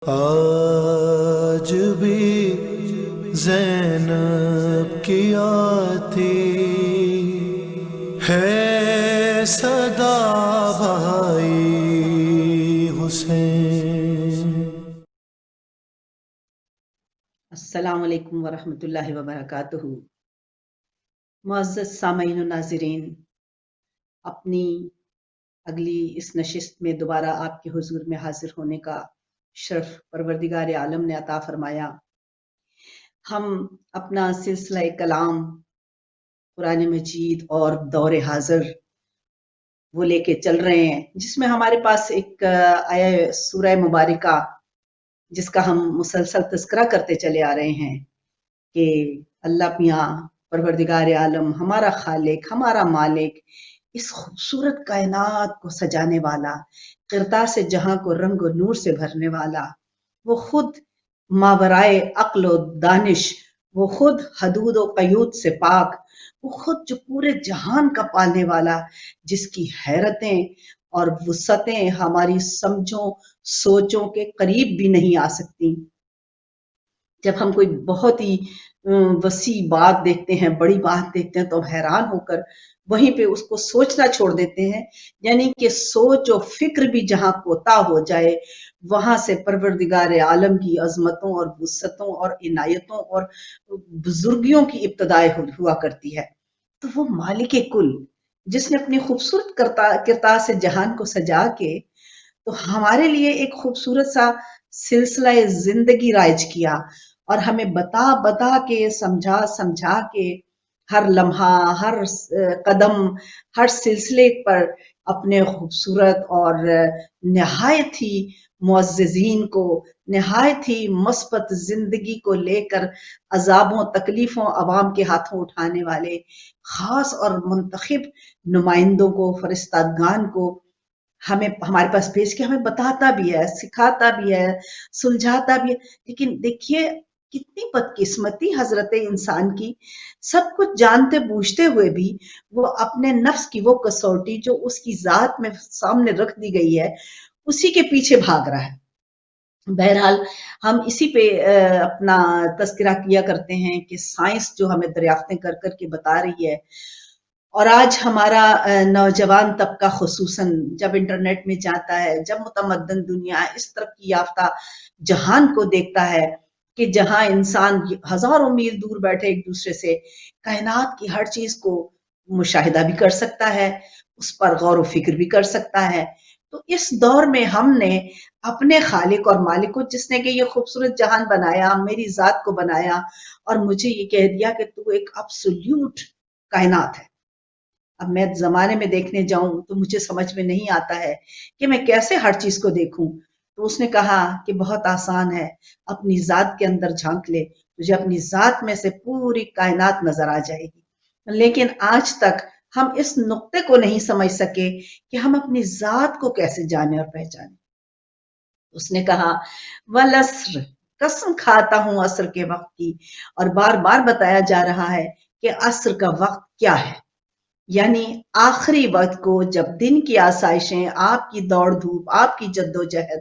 آج بھی زینب کی آتی ہے صدا بھائی حسین۔ السلام علیکم ورحمۃ اللہ وبرکاتہ۔ معزز سامعین و ناظرین، اپنی اگلی اس نشست میں دوبارہ آپ کے حضور میں حاضر ہونے کا شرف پروردگار عالم نے عطا فرمایا۔ ہم اپنا سلسلہ کلام قرآن مجید اور دور حاضر وہ لے کے چل رہے ہیں، جس میں ہمارے پاس ایک آیا سورہ مبارکہ جس کا ہم مسلسل تذکرہ کرتے چلے آ رہے ہیں کہ اللہ میاں پروردگار عالم، ہمارا خالق، ہمارا مالک، اس خوبصورت کائنات کو سجانے والا، قرطاس سے جہاں کو رنگ و نور سے بھرنے والا، وہ خود ماورائے عقل و دانش، وہ خود حدود و قیود سے پاک، وہ خود جو پورے جہان کا پالنے والا، جس کی حیرتیں اور وسعتیں ہماری سمجھوں سوچوں کے قریب بھی نہیں آ سکتی۔ جب ہم کوئی بہت ہی وسیع بات دیکھتے ہیں، بڑی بات دیکھتے ہیں، تو ہم حیران ہو کر وہیں پہ اس کو سوچنا چھوڑ دیتے ہیں، یعنی کہ سوچ و فکر بھی جہاں کوتا ہو جائے، وہاں سے پروردگار عالم کی عظمتوں اور وسعتوں اور عنایتوں اور بزرگیوں کی ابتدائے ہوا کرتی ہے۔ تو وہ مالک کل، جس نے اپنی خوبصورت کرتاس سے جہان کو سجا کے تو ہمارے لیے ایک خوبصورت سا سلسلہ زندگی رائج کیا، اور ہمیں بتا بتا کے، سمجھا سمجھا کے، ہر لمحہ، ہر قدم، ہر سلسلے پر اپنے خوبصورت اور نہایت ہی معززین کو، نہایت ہی مثبت زندگی کو لے کر عذابوں، تکلیفوں عوام کے ہاتھوں اٹھانے والے خاص اور منتخب نمائندوں کو، فرشتگان کو ہمیں ہمارے پاس بھیج کے ہمیں بتاتا بھی ہے، سکھاتا بھی ہے، سلجھاتا بھی ہے۔ لیکن دیکھیے کتنی بدقسمتی حضرت انسان کی، سب کچھ جانتے بوجھتے ہوئے بھی وہ اپنے نفس کی وہ کسوٹی جو اس کی ذات میں سامنے رکھ دی گئی ہے، اسی کے پیچھے بھاگ رہا ہے۔ بہرحال ہم اسی پہ اپنا تذکرہ کیا کرتے ہیں کہ سائنس جو ہمیں دریافتیں کر کر کے بتا رہی ہے، اور آج ہمارا نوجوان طبقہ خصوصاً جب انٹرنیٹ میں جاتا ہے، جب متمدن دنیا اس ترقی یافتہ جہان کو دیکھتا ہے کہ جہاں انسان ہزاروں میل دور بیٹھے ایک دوسرے سے کائنات کی ہر چیز کو مشاہدہ بھی کر سکتا ہے، اس پر غور و فکر بھی کر سکتا ہے، تو اس دور میں ہم نے اپنے خالق اور مالک کو، جس نے کہ یہ خوبصورت جہان بنایا، میری ذات کو بنایا اور مجھے یہ کہہ دیا کہ تو ایک ابسولوٹ کائنات ہے۔ اب میں زمانے میں دیکھنے جاؤں تو مجھے سمجھ میں نہیں آتا ہے کہ میں کیسے ہر چیز کو دیکھوں، تو اس نے کہا کہ بہت آسان ہے، اپنی ذات کے اندر جھانک لے، تجھے اپنی ذات میں سے پوری کائنات نظر آ جائے گی۔ لیکن آج تک ہم اس نقطے کو نہیں سمجھ سکے کہ ہم اپنی ذات کو کیسے جانیں اور پہچانیں۔ اس نے کہا والعصر، قسم کھاتا ہوں عصر کے وقت کی، اور بار بار بتایا جا رہا ہے کہ عصر کا وقت کیا ہے، یعنی آخری وقت کو، جب دن کی آسائشیں، آپ کی دوڑ دھوپ، آپ کی جد و جہد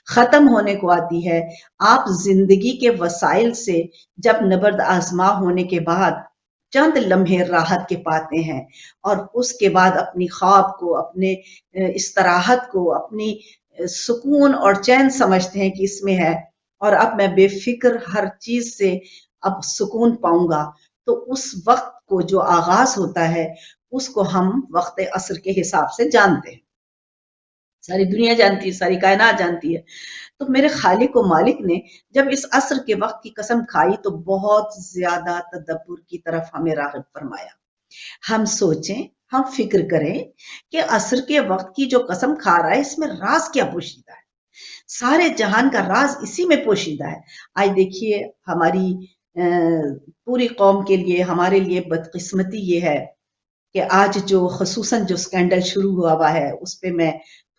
ختم ہونے کو آتی ہے، آپ زندگی کے وسائل سے جب نبرد آزما ہونے کے بعد چند لمحے راحت کے پاتے ہیں، اور اس کے بعد اپنی خواب کو، اپنے استراحت کو، اپنی سکون اور چین سمجھتے ہیں کہ اس میں ہے، اور اب میں بے فکر ہر چیز سے اب سکون پاؤں گا، تو اس وقت کو جو آغاز ہوتا ہے اس کو ہم وقت عصر کے حساب سے جانتے ہیں، ساری دنیا جانتی ہے، ساری کائنات جانتی ہے۔ تو میرے خالق و مالک نے جب اس عصر کے وقت کی قسم کھائی تو بہت زیادہ تدبر کی طرف ہمیں راغب فرمایا۔ ہم سوچیں، ہم فکر کریں کہ عصر کے وقت کی جو قسم کھا رہا ہے، اس میں راز کیا پوشیدہ ہے، سارے جہان کا راز اسی میں پوشیدہ ہے۔ آج دیکھیے ہماری پوری قوم کے لیے، ہمارے لیے بدقسمتی یہ ہے کہ آج جو خصوصاً جو سکینڈل شروع ہوا ہے، اس پہ میں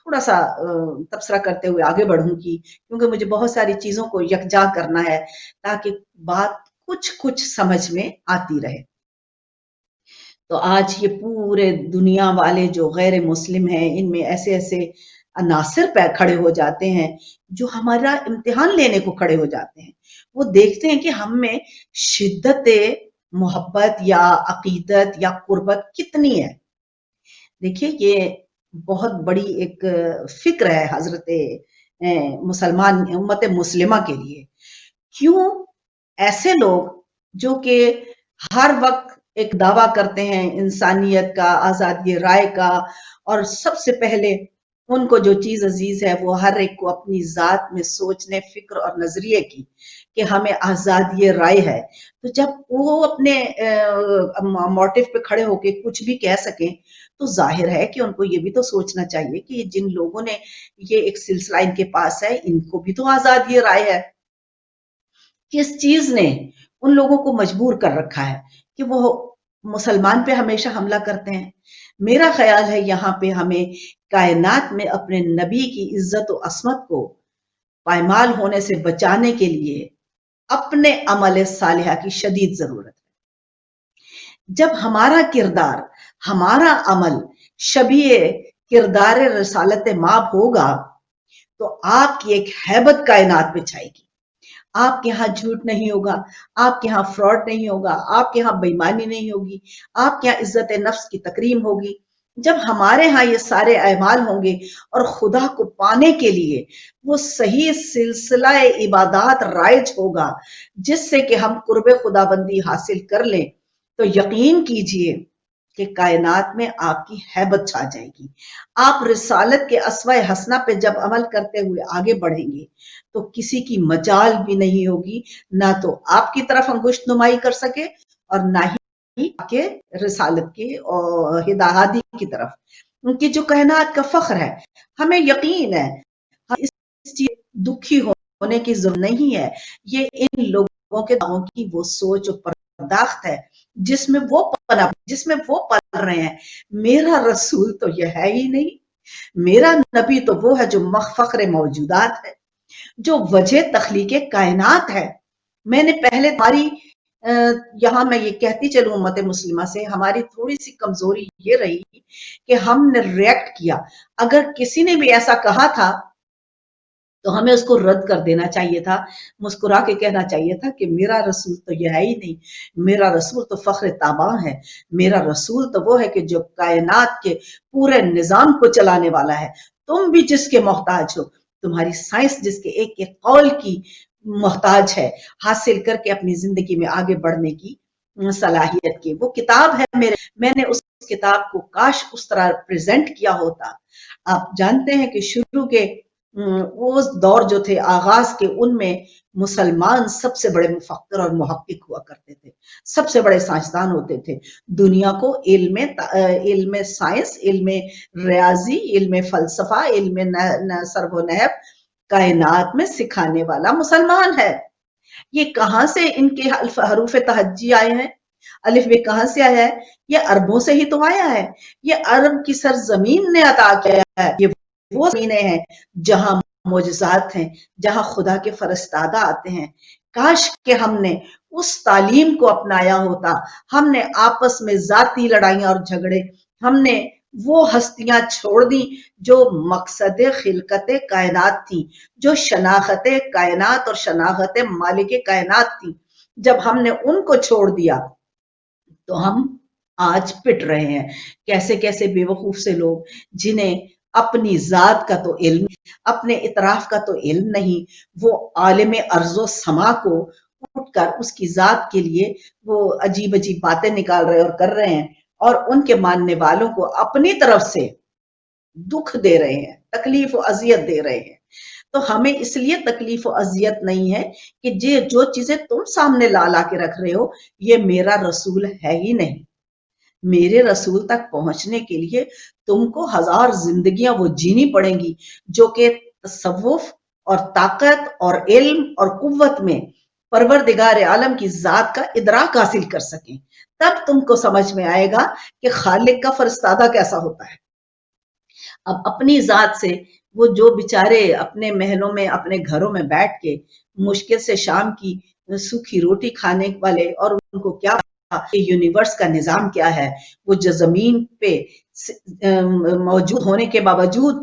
تھوڑا سا تبصرہ کرتے ہوئے آگے بڑھوں گی، کیونکہ مجھے بہت ساری چیزوں کو یکجا کرنا ہے تاکہ بات کچھ سمجھ میں آتی رہے۔ تو آج یہ پورے دنیا والے جو غیر مسلم ہیں، ان میں ایسے ایسے عناصر پہ کھڑے ہو جاتے ہیں جو ہمارا امتحان لینے کو کھڑے ہو جاتے ہیں. وہ دیکھتے ہیں کہ ہم میں شدت محبت یا عقیدت یا قربت کتنی ہے. دیکھیے یہ بہت بڑی ایک فکر ہے حضرت مسلمان امت مسلمہ کے لیے. کیوں ایسے لوگ جو کہ ہر وقت ایک دعویٰ کرتے ہیں انسانیت کا، آزادی رائے کا، اور سب سے پہلے ان کو جو چیز عزیز ہے وہ ہر ایک کو اپنی ذات میں سوچنے، فکر اور نظریے کی کہ ہمیں آزادی رائے ہے، تو جب وہ اپنے موٹیو پہ کھڑے ہو کے کچھ بھی کہہ سکیں تو ظاہر ہے کہ ان کو یہ بھی تو سوچنا چاہیے کہ جن لوگوں نے یہ ایک سلسلہ ان کے پاس ہے ان کو بھی تو آزادی رائے ہے. کس چیز نے ان لوگوں کو مجبور کر رکھا ہے کہ وہ مسلمان پہ ہمیشہ حملہ کرتے ہیں؟ میرا خیال ہے یہاں پہ ہمیں کائنات میں اپنے نبی کی عزت و عصمت کو پائمال ہونے سے بچانے کے لیے اپنے عمل صالحہ کی شدید ضرورت ہے. جب ہمارا کردار، ہمارا عمل شبیہ کردار رسالت مآب ہوگا تو آپ کی ایک ہیبت کائنات میں چھائے گی. آپ کے ہاں جھوٹ نہیں ہوگا، آپ کے ہاں فراڈ نہیں ہوگا، آپ کے ہاں بے ایمانی نہیں ہوگی، آپ کے ہاں عزت نفس کی تکریم ہوگی. جب ہمارے ہاں یہ سارے اعمال ہوں گے اور خدا کو پانے کے لیے وہ صحیح سلسلہ عبادات رائج ہوگا جس سے کہ ہم قرب خدا بندی حاصل کر لیں، تو یقین کیجئے کہ کائنات میں آپ کی ہیبت چھا جائے گی. آپ رسالت کے اسوہ حسنہ پہ جب عمل کرتے ہوئے آگے بڑھیں گے تو کسی کی مجال بھی نہیں ہوگی نہ تو آپ کی طرف انگشت نمائی کر سکے اور نہ ہی آپ کے رسالت کے ہدایتی کی طرف. ان کی جو کائنات کا فخر ہے، ہمیں یقین ہے اس چیز دکھی ہونے کی ضرورت نہیں ہے. یہ ان لوگوں کے دعووں کی وہ سوچ و پرداخت ہے جس میں وہ پل رہے ہیں. میرا رسول تو یہ ہے ہی نہیں. میرا نبی تو وہ ہے جو فخر موجودات ہے، جو وجہ تخلیق کائنات ہے. میں نے پہلے تمہاری یہاں میں یہ کہتی چلوں امت مسلمہ سے، ہماری تھوڑی سی کمزوری یہ رہی کہ ہم نے ریئیکٹ کیا. اگر کسی نے بھی ایسا کہا تھا تو ہمیں اس کو رد کر دینا چاہیے تھا، مسکرا کے کہنا چاہیے تھا کہ میرا رسول تو یہ ہے ہی نہیں. میرا رسول تو فخر تاباں ہے. میرا رسول تو وہ ہے کہ جو کائنات کے پورے نظام کو چلانے والا ہے. تم بھی جس کے محتاج ہو، تمہاری سائنس جس کے ایک ایک قول کی محتاج ہے، حاصل کر کے اپنی زندگی میں آگے بڑھنے کی صلاحیت کی. وہ کتاب ہے میں نے اس کتاب کو کاش اس طرح پریزنٹ کیا ہوتا. آپ جانتے ہیں کہ شروع کے وہ دور جو تھے آغاز کے، ان میں مسلمان سب سے بڑے مفکر اور محقق ہوا کرتے تھے، سب سے بڑے سائنسدان ہوتے تھے. دنیا کو علم سائنس، علم ریاضی، علم فلسفہ، علم سرب و نحو کائنات میں سکھانے والا مسلمان ہے. یہ کہاں سے ان کے حروف تہجی آئے ہیں؟ الف بے کہاں سے آیا ہے؟ یہ عربوں سے ہی تو آیا ہے. یہ عرب کی سرزمین نے عطا کیا ہے. یہ وہ زمینیں ہیں جہاں معجزات ہیں، جہاں خدا کے فرستادہ آتے ہیں. کاش کہ ہم نے اس تعلیم کو اپنایا ہوتا. ہم نے آپس میں ذاتی لڑائیاں اور جھگڑے، ہم نے وہ ہستیاں چھوڑ دی جو مقصد خلقت کائنات تھی، جو شناخت کائنات اور شناخت مالک کائنات تھی. جب ہم نے ان کو چھوڑ دیا تو ہم آج پٹ رہے ہیں. کیسے کیسے بے وقوف سے لوگ جنہیں اپنی ذات کا تو علم، اپنے اطراف کا تو علم نہیں، وہ عالم ارض و سما کو اٹھ کر اس کی ذات کے لیے وہ عجیب عجیب باتیں نکال رہے اور کر رہے ہیں، اور ان کے ماننے والوں کو اپنی طرف سے دکھ دے رہے ہیں، تکلیف و اذیت دے رہے ہیں. تو ہمیں اس لیے تکلیف و اذیت نہیں ہے کہ جو چیزیں تم سامنے لا کے رکھ رہے ہو یہ میرا رسول ہے ہی نہیں. میرے رسول تک پہنچنے کے لیے تم کو 1000 زندگیاں وہ جینی پڑیں گی جو کہ تصوف اور طاقت اور علم اور قوت میں پروردگار عالم کی ذات کا ادراک حاصل کر سکیں. تب تم کو سمجھ میں آئے گا کہ خالق کا فرستادہ کیسا ہوتا ہے. اب اپنی ذات سے وہ جو بیچارے اپنے محلوں میں، اپنے گھروں میں بیٹھ کے مشکل سے شام کی سوکھی روٹی کھانے والے، اور ان کو کیا کہ یونیورس کا نظام کیا ہے، وہ جو زمین پہ موجود ہونے کے باوجود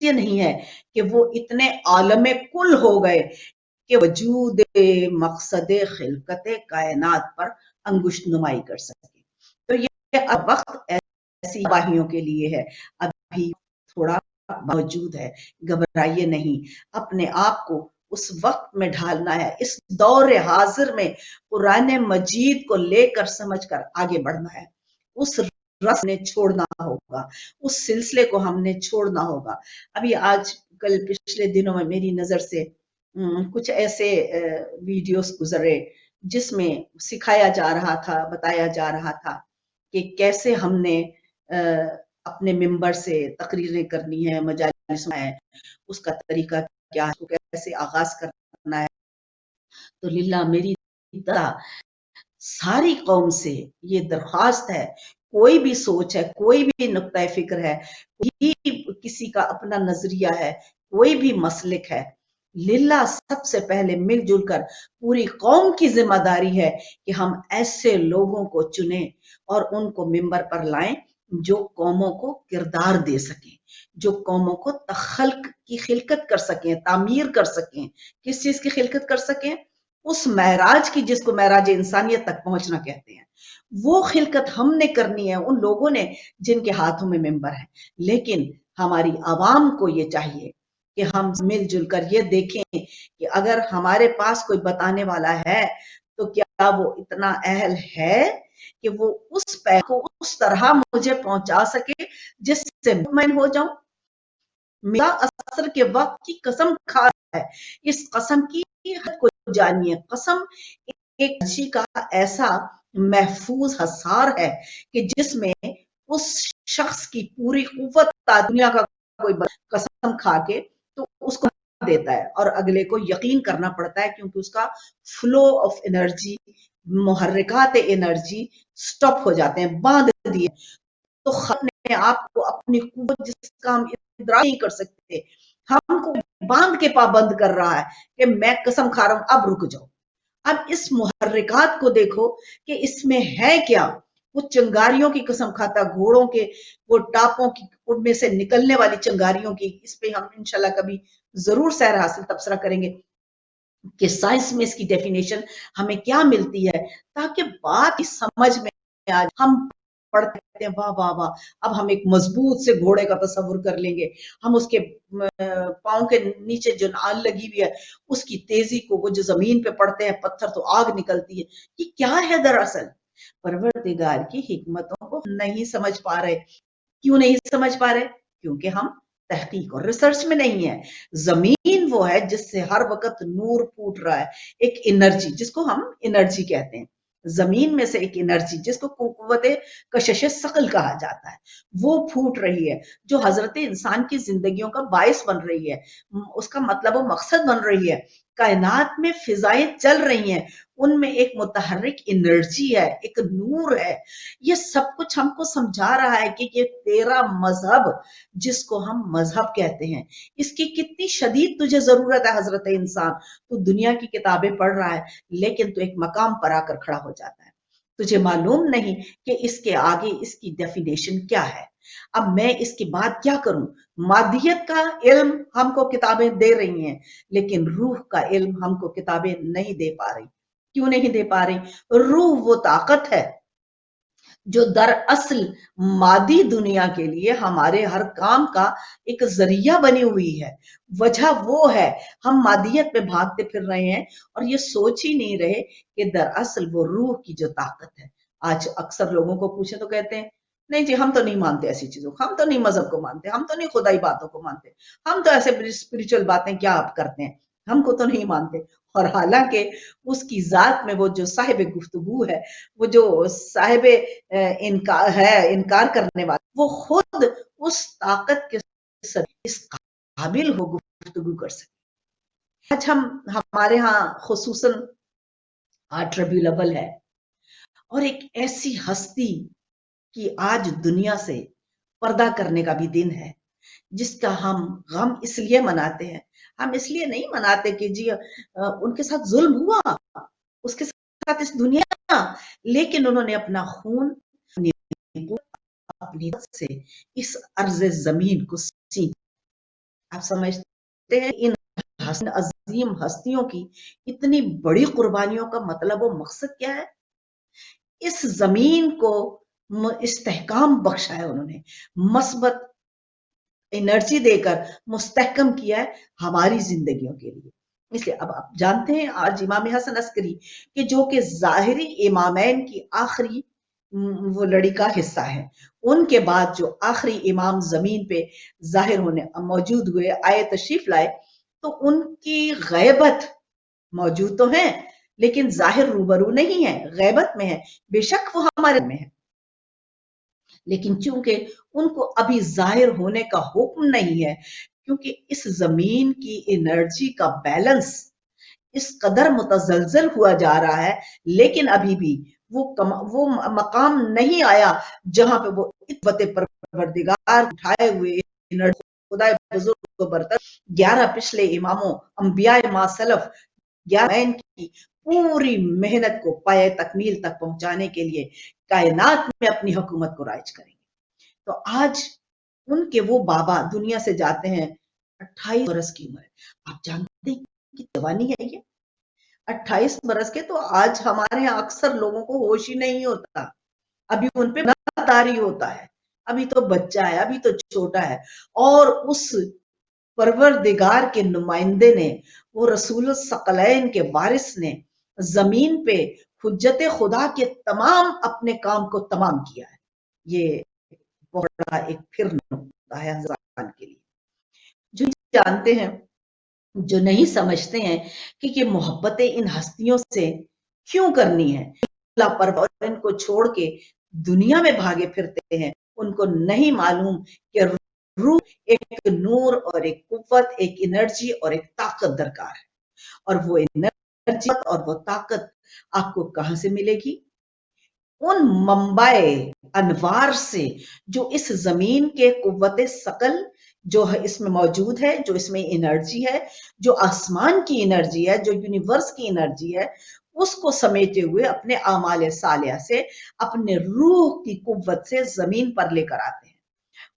یہ نہیں ہے کہ وہ اتنے عالم کل ہو گئے کہ وجود مقصد خلقت کائنات پر انگشت نمائی کر سکے. تو یہ وقت ایسی باہیوں کے لیے ہے، ابھی تھوڑا موجود ہے، گھبرائیے نہیں. اپنے آپ کو اس وقت میں ڈھالنا ہے، اس دور حاضر میں قرآن مجید کو لے کر سمجھ کر آگے بڑھنا ہے. اس رس نے چھوڑنا ہوگا، اس سلسلے کو ہم نے چھوڑنا ہوگا. ابھی آج کل پچھلے دنوں میں میری نظر سے کچھ ایسے ویڈیوز گزرے جس میں سکھایا جا رہا تھا، بتایا جا رہا تھا کہ کیسے ہم نے اپنے ممبر سے تقریریں کرنی ہے، مجالس میں اس کا طریقہ کیا ہے، کیسے آغاز کرنا ہے. تو للہ میری طرح ساری قوم سے یہ درخواست ہے، کوئی بھی سوچ ہے، کوئی بھی نقطہ فکر ہے، کوئی کسی کا اپنا نظریہ ہے، کوئی بھی مسلک ہے، للہ سب سے پہلے مل جل کر پوری قوم کی ذمہ داری ہے کہ ہم ایسے لوگوں کو چنیں اور ان کو ممبر پر لائیں جو قوموں کو کردار دے سکیں، جو قوموں کو تخلق کی خلقت کر سکیں، تعمیر کر سکیں. کس چیز کی خلقت کر سکیں؟ اس معراج کی جس کو معراج انسانیت تک پہنچنا کہتے ہیں. وہ خلقت ہم نے کرنی ہے ان لوگوں نے جن کے ہاتھوں میں ممبر ہے. لیکن ہماری عوام کو یہ چاہیے کہ ہم مل جل کر یہ دیکھیں کہ اگر ہمارے پاس کوئی بتانے والا ہے تو کیا وہ اتنا اہل ہے کہ وہ اس پیغام کو اس طرح مجھے پہنچا سکے جس سے مطمئن ہو جاؤں. میرا اثر کے وقت کی قسم کھا رہا ہے، اس قسم کی حد کو جانیے. قسم ایک انرجی کا ایسا محفوظ حصار ہے کہ جس میں اس شخص کی پوری قوت دنیا کا کوئی قسم کھا کے تو اس کو دیتا ہے اور اگلے کو یقین کرنا پڑتا ہے کیونکہ اس کا فلو آف انرجی، محرکات انرجی سٹاپ ہو جاتے ہیں، باندھ دیے. تو اپنے آپ کو اپنی قوت جس کا ہم ادراک نہیں کر سکتے ہم کو باندھ کے پابند کر رہا ہے کہ میں قسم کھا رہا ہوں اب رک جاؤ. اب اس محرکات کو دیکھو کہ اس میں ہے کیا. وہ چنگاریوں کی قسم کھاتا، گھوڑوں کے وہ ٹاپوں کی ان میں سے نکلنے والی چنگاریوں کی. اس پہ ہم انشاءاللہ کبھی ضرور سیر حاصل تبصرہ کریں گے کہ سائنس میں اس کی ڈیفینیشن ہمیں کیا ملتی ہے تاکہ بات سمجھ میں آ. ہم پڑھتے ہیں واہ واہ واہ، اب ہم ایک مضبوط سے گھوڑے کا تصور کر لیں گے، ہم اس کے پاؤں کے نیچے جو نال لگی ہوئی ہے اس کی تیزی کو، وہ جو زمین پہ پڑتے ہیں پتھر تو آگ نکلتی ہے. یہ کیا ہے دراصل؟ پروردگار کی حکمتوں کو نہیں سمجھ پا رہے. کیوں نہیں سمجھ پا رہے؟ کیونکہ ہم تحقیق اور ریسرچ میں نہیں ہے. زمین وہ ہے جس سے ہر وقت نور پھوٹ رہا ہے، ایک انرجی جس کو ہم انرجی کہتے ہیں. زمین میں سے ایک انرجی جس کو قوت کشش ثقل کہا جاتا ہے وہ پھوٹ رہی ہے جو حضرت انسان کی زندگیوں کا باعث بن رہی ہے، اس کا مطلب و مقصد بن رہی ہے. کائنات میں فضائیں چل رہی ہیں، ان میں ایک متحرک انرجی ہے، ایک نور ہے. یہ سب کچھ ہم کو سمجھا رہا ہے کہ یہ تیرا مذہب جس کو ہم مذہب کہتے ہیں اس کی کتنی شدید تجھے ضرورت ہے. حضرت انسان تو دنیا کی کتابیں پڑھ رہا ہے لیکن تو ایک مقام پر آ کر کھڑا ہو جاتا ہے. تجھے معلوم نہیں کہ اس کے آگے اس کی ڈیفینیشن کیا ہے. اب میں اس کی بات کیا کروں؟ مادیت کا علم ہم کو کتابیں دے رہی ہیں لیکن روح کا علم ہم کو کتابیں نہیں دے پا رہی. کیوں نہیں دے پا رہی؟ روح وہ طاقت ہے جو در اصل مادی دنیا کے لیے ہمارے ہر کام کا ایک ذریعہ بنی ہوئی ہے. وجہ وہ ہے ہم مادیت میں بھاگتے پھر رہے ہیں اور یہ سوچ ہی نہیں رہے کہ در اصل وہ روح کی جو طاقت ہے. آج اکثر لوگوں کو پوچھیں تو کہتے ہیں نہیں جی ہم تو نہیں مانتے ایسی چیزوں کو، ہم تو نہیں مذہب کو مانتے، ہم تو نہیں خدائی باتوں کو مانتے، ہم تو ایسے اسپریچول باتیں کیا آپ کرتے ہیں، ہم کو تو نہیں مانتے. اور حالانکہ اس کی ذات میں وہ جو صاحب گفتگو ہے، وہ جو صاحب انکار ہے، انکار کرنے والا، وہ خود اس طاقت کے اس قابل ہو گفتگو کر سکے. آج ہمارے ہاں خصوصاً 8 ربیع الاول ہے اور ایک ایسی ہستی کی آج دنیا سے پردہ کرنے کا بھی دن ہے جس کا ہم غم اس لیے مناتے ہیں. ہم اس لیے نہیں مناتے کہ جی ان کے ساتھ ظلم ہوا، اس کے ساتھ اس دنیا، لیکن انہوں نے اپنا خون اپنی سے اس ارض زمین کو سینچا. آپ سمجھتے ہیں ان عظیم ہستیوں کی اتنی بڑی قربانیوں کا مطلب و مقصد کیا ہے؟ اس زمین کو استحکام بخشا ہے انہوں نے، مثبت انرجی دے کر مستحکم کیا ہے ہماری زندگیوں کے لیے۔ اس لیے اب آپ جانتے ہیں آج امام حسن عسکری کہ جو کہ ظاہری امامین کی آخری وہ لڑی کا حصہ ہے، ان کے بعد جو آخری امام زمین پہ ظاہر ہونے موجود ہوئے آئے تشریف لائے، تو ان کی غیبت موجود تو ہیں لیکن ظاہر روبرو نہیں ہے، غیبت میں ہے، بے شک وہ ہمارے میں ہے، لیکن چونکہ ان کو ابھی ظاہر ہونے کا حکم نہیں ہے، کیونکہ اس زمین کی انرجی کا بیلنس اس قدر متزلزل ہوا جا رہا ہے، لیکن ابھی بھی وہ مقام نہیں آیا جہاں پہ وہ قوت پروردگار اٹھائے ہوئے خدا بزرگ کو برتر 11 پچھلے اماموں انبیاء ما سلف 11 کی پوری محنت کو پائے تکمیل تک پہنچانے کے لیے کائنات میں اپنی حکومت کو رائج کریں گے۔ تو آج ان کے وہ بابا دنیا سے جاتے ہیں، 28 برس کی عمر ہے۔ آپ جانتے ہیں کہ جوانی ہے یہ 28 برس کے، تو آج ہمارے یہاں اکثر لوگوں کو ہوش ہی نہیں ہوتا، ابھی ان پہ تاری ہوتا ہے، ابھی تو بچہ ہے، ابھی تو چھوٹا ہے، اور اس پروردگار کے نمائندے نے، وہ رسول الثقلین کے وارث نے زمین پہ حجت خدا کے تمام اپنے کام کو تمام کیا ہے۔ یہ بہت بڑا ایک پھر نقطہ ہے حضرات کے لیے، جو جانتے ہیں، جو نہیں سمجھتے ہیں کہ یہ محبتیں ان ہستیوں سے کیوں کرنی ہے، اللہ پر اور ان کو چھوڑ کے دنیا میں بھاگے پھرتے ہیں، ان کو نہیں معلوم کہ روح ایک نور اور ایک قوت، ایک انرجی اور ایک طاقت درکار ہے، اور وہ انرجی اور وہ طاقت آپ کو کہاں سے ملے گی؟ ان منبع انوار سے جو اس زمین کے قوت ثقل جو اس میں موجود ہے، جو اس میں انرجی ہے، جو آسمان کی انرجی ہے، جو یونیورس کی انرجی ہے، اس کو سمیٹے ہوئے اپنے اعمال صالحہ سے، اپنے روح کی قوت سے زمین پر لے کر آتے ہیں،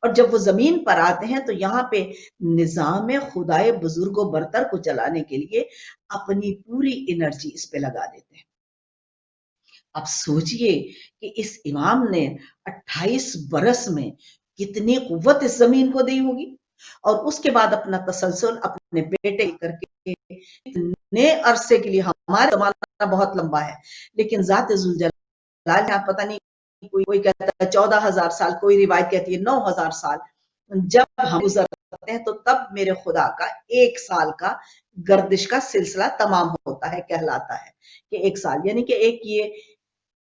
اور جب وہ زمین پر آتے ہیں تو یہاں پہ نظام خدائے بزرگ و برتر کو چلانے کے لیے اپنی پوری انرجی اس پہ لگا دیتے ہیں۔ اب سوچئے کہ اس امام نے 28 برس میں کتنی قوت اس زمین کو دی ہوگی، اور اس کے بعد اپنا تسلسل اپنے بیٹے کر کے اتنے عرصے کے لیے، ہمارا زمانہ بہت لمبا ہے لیکن ذات ذوالجلال آپ پتہ نہیں، کوئی کہتا ہے 14,000 سال، کوئی روایت کہتی ہے 9,000 سال، جب ہم گزرتے ہیں تو تب میرے خدا کا 1 سال کا گردش کا سلسلہ تمام ہوتا ہے، کہلاتا ہے کہ 1 سال، یعنی کہ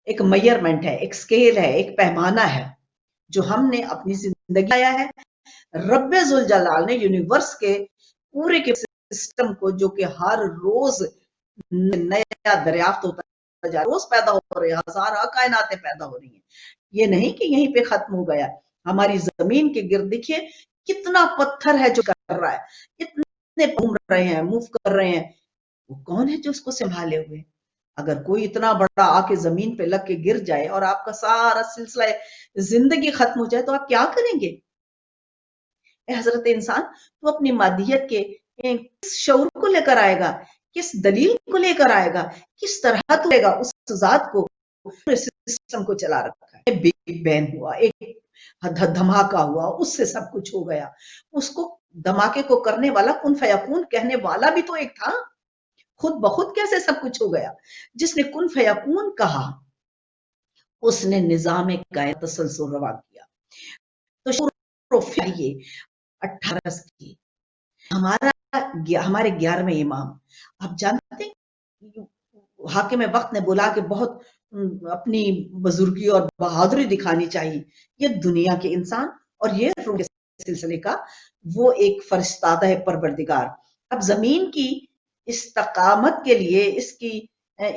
ایک میئرمنٹ ہے، ایک سکیل ہے، ایک پیمانہ ہے جو ہم نے اپنی زندگی آیا ہے۔ رب ذوالجلال نے یونیورس کے پورے کے سسٹم کو، جو کہ ہر روز نیا دریافت ہوتا ہے، روز پیدا ہو رہے ہیں، ہزارہ کائناتیں پیدا ہو رہی ہیں، یہ نہیں کہ یہیں پہ ختم ہو گیا۔ ہماری زمین کے گرد دیکھیے کتنا پتھر ہے جو کر رہا ہے، اتنے گھوم رہے ہیں، موو کر رہے ہیں، وہ کون ہے جو اس کو سنبھالے ہوئے؟ اگر کوئی اتنا بڑا آ کے زمین پہ لگ کے گر جائے اور آپ کا سارا سلسلہ زندگی ختم ہو جائے تو آپ کیا کریں گے؟ اے حضرت انسان، تو اپنی مادیت کے کس شعور کو لے کر آئے گا، کس دلیل کو لے کر آئے گا، کس طرح تو لے گا اس ذات کو، سسٹم کو چلا رکھا ہے۔ بگ بین ہوا، ایک دھماکہ ہوا، اس سے سب کچھ ہو گیا، اس کو دھماکے کو کرنے والا، کن فیکون کہنے والا بھی تو ایک تھا، خود بخود کیسے سب کچھ ہو گیا؟ جس نے کن فیکون کہا اس نے نظام کائنات تسلسل روا کیا۔ تو شروع یہ 18 کی ہمارے 11ویں امام، آپ جانتے ہیں حاکم وقت نے بولا کہ بہت اپنی بزرگی اور بہادری دکھانی چاہیے، یہ دنیا کے انسان اور یہ روح کے سلسلے کا وہ ایک فرشتادہ ہے پروردگار۔ اب زمین کی استقامت کے لیے،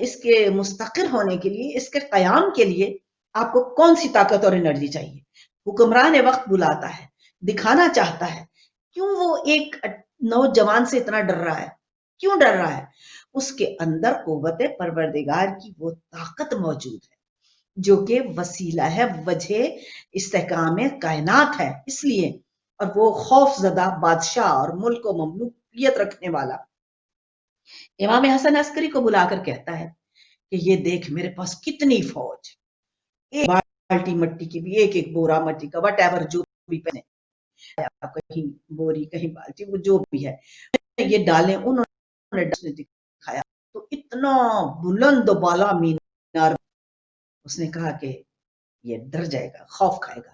اس کے مستقر ہونے کے لیے، اس کے قیام کے لیے آپ کو کون سی طاقت اور انرجی چاہیے؟ حکمران وقت بلاتا ہے، دکھانا چاہتا ہے، کیوں وہ ایک نوجوان سے اتنا ڈر رہا ہے؟ کیوں ڈر رہا ہے؟ اس کے اندر قوت پروردگار کی وہ طاقت موجود ہے جو کہ وسیلہ ہے، وجہ استحکام کائنات ہے، اس لیے، اور وہ خوف زدہ بادشاہ اور ملک و مملوکیت رکھنے والا امام حسن عسکری کو بلا کر کہتا ہے کہ یہ دیکھ میرے پاس کتنی فوج، ایک بالٹی مٹی کی بھی، ایک ایک بورا مٹی کا، وٹ ایور جو بھی پہنے، کہیں بوری کہیں بالٹی، وہ جو بھی ہے یہ ڈالیں. انہوں نے دکھایا تو اتنا بلند و بالا مینار، اس نے کہا کہ یہ ڈر جائے گا، خوف کھائے گا.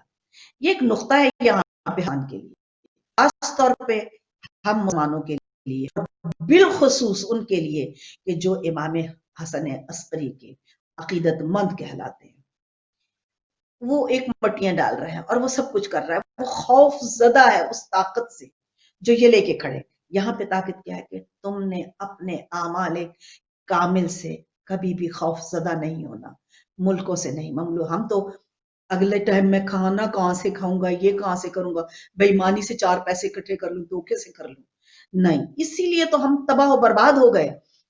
یہ ایک نقطہ ہے یہاں پہ ہم کے لیے، خاص طور پہ ہم مسلمانوں کے لیے، بالخصوص ان کے لیے کہ جو امام حسن عسکری کے عقیدت مند کہلاتے ہیں. وہ ایک مٹیاں ڈال رہے ہیں اور وہ سب کچھ کر رہا ہے، وہ خوف زدہ ہے اس طاقت سے جو یہ لے کے کھڑے. یہاں پہ طاقت کیا ہے کہ تم نے اپنے اعمال کامل سے کبھی بھی خوف زدہ نہیں ہونا، ملکوں سے نہیں. ہم تو اگلے ٹائم میں کھانا کہاں سے کھاؤں گا، یہ کہاں سے کروں گا، بےایمانی سے 4 پیسے اکٹھے کر لوں، دھوکے سے کر لوں، نہیں. اسی لیے تو ہم تباہ و برباد ہو گئے.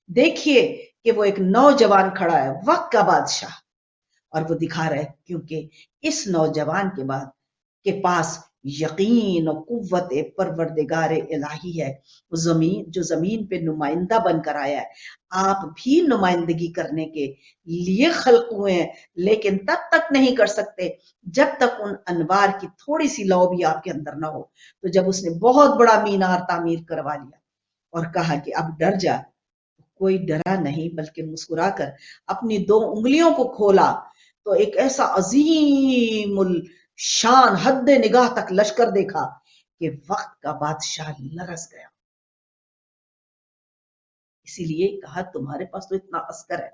دیکھیے کہ وہ ایک نوجوان کھڑا ہے، وقت کا بادشاہ، اور وہ دکھا رہا ہے کیونکہ اس نوجوان کے بعد کے پاس یقین و قوت پروردگار الہی ہے، جو زمین پہ نمائندہ بن کر آیا ہے. آپ بھی نمائندگی کرنے کے لیے خلق ہوئے ہیں، لیکن تب تک نہیں کر سکتے جب تک ان انوار کی تھوڑی سی لو بھی آپ کے اندر نہ ہو. تو جب اس نے بہت بڑا مینار تعمیر کروا لیا اور کہا کہ اب ڈر جا، کوئی ڈرا نہیں بلکہ مسکرا کر اپنی 2 انگلیوں کو کھولا تو ایک ایسا عظیم الشان حد نگاہ تک لشکر دیکھا کہ وقت کا بادشاہ لرز گیا. اسی لیے کہا تمہارے پاس تو اتنا عسکر ہے،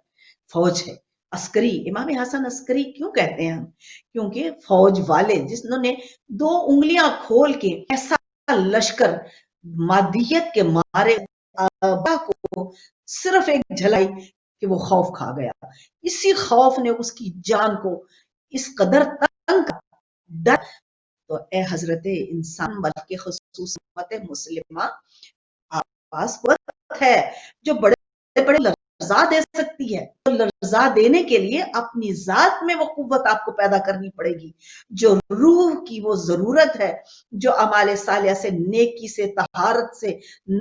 فوج ہے. عسکری، امام حسن عسکری کیوں کہتے ہیں ہم؟ کیونکہ فوج والے جنہوں نے 2 انگلیاں کھول کے ایسا لشکر مادیت کے مارے آبا کو صرف ایک جھلائی کہ وہ خوف کھا گیا. اسی خوف نے اس کی جان کو اس قدر تنگ ڈر. تو اے حضرت انسان بلکہ خصوص امت مسلمہ، پاس قوت ہے جو بڑے بڑے لرزا دے سکتی ہے. تو لرزا دینے کے لیے اپنی ذات میں وہ قوت آپ کو پیدا کرنی پڑے گی، جو روح کی وہ ضرورت ہے، جو اعمال صالحہ سے، نیکی سے، طہارت سے،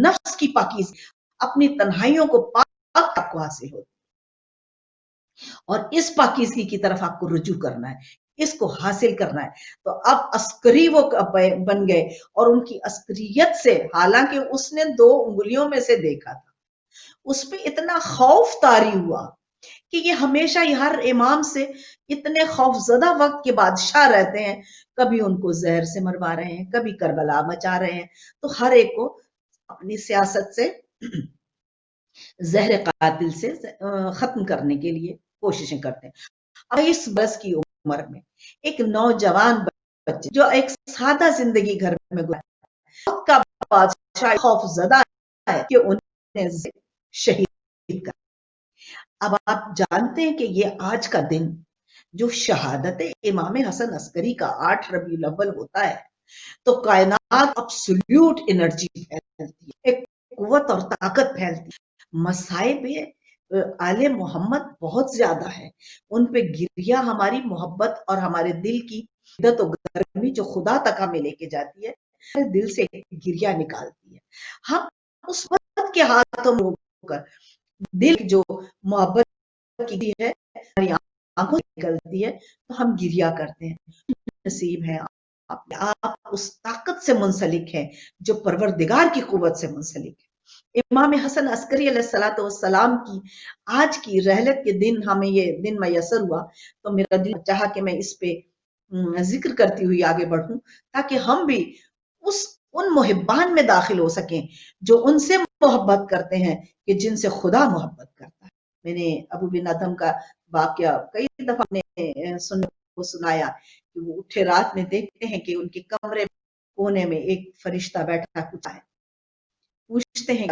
نفس کی پاکیزگی، اپنی تنہائیوں کو پاک آپ کو حاصل ہوتی، اور اس پاکیزگی کی طرف آپ کو رجوع کرنا ہے، اس کو حاصل کرنا ہے. تو اب عسکری وہ بن گئے، اور ان کی عسکریت سے، حالانکہ اس نے 2 انگلیوں میں سے دیکھا تھا، اس پہ اتنا خوف طاری ہوا کہ یہ ہمیشہ ہر امام سے اتنے خوف زدہ وقت کے بادشاہ رہتے ہیں. کبھی ان کو زہر سے مروا رہے ہیں، کبھی کربلا مچا رہے ہیں، تو ہر ایک کو اپنی سیاست سے، زہر قاتل سے ختم کرنے کے لیے کوششیں کرتے ہیں. اب 22 برس کی عمر میں ایک نوجوان بچے جو ایک سادہ زندگی گھر میں گزارا، وقت کا بادشاہ خوف زدہ ہے کہ انہیں شہید کر. اب آپ جانتے ہیں کہ یہ آج کا دن جو شہادت امام حسن عسکری کا 8 ربیع الاول ہوتا ہے تو کائنات ابسولوٹ انرجی پھیلتی ہے، ایک قوت اور طاقت پھیلتی ہے. مصائب آل محمد بہت زیادہ ہے، ان پہ گریا ہماری محبت اور ہمارے دل کی شدت و گرمی جو خدا تک ہمیں لے کے جاتی ہے، دل سے گریا نکالتی ہے. ہم اس وقت کے ہاتھوں میں ہو کر دل جو محبت کی ہے ہماری آنکھوں سے نکلتی ہے تو ہم گریا کرتے ہیں. نصیب ہے آپ اس طاقت سے منسلک ہیں جو پروردگار کی قوت سے منسلک ہے. امام حسن عسکری علیہ السلام کی آج کی رحلت کے دن ہمیں یہ دن میسر ہوا تو میرا دل چاہا کہ میں اس پہ ذکر کرتی ہوئی آگے بڑھوں تاکہ ہم بھی ان محبان میں داخل ہو سکیں جو ان سے محبت کرتے ہیں کہ جن سے خدا محبت کرتا ہے. میں نے ابو بن ادم کا واقعہ کئی دفعہ نے سنایا کہ وہ اٹھے رات میں دیکھتے ہیں کہ ان کے کمرے کونے میں ایک فرشتہ بیٹھا کچھ ہے، پوچھتے ہیں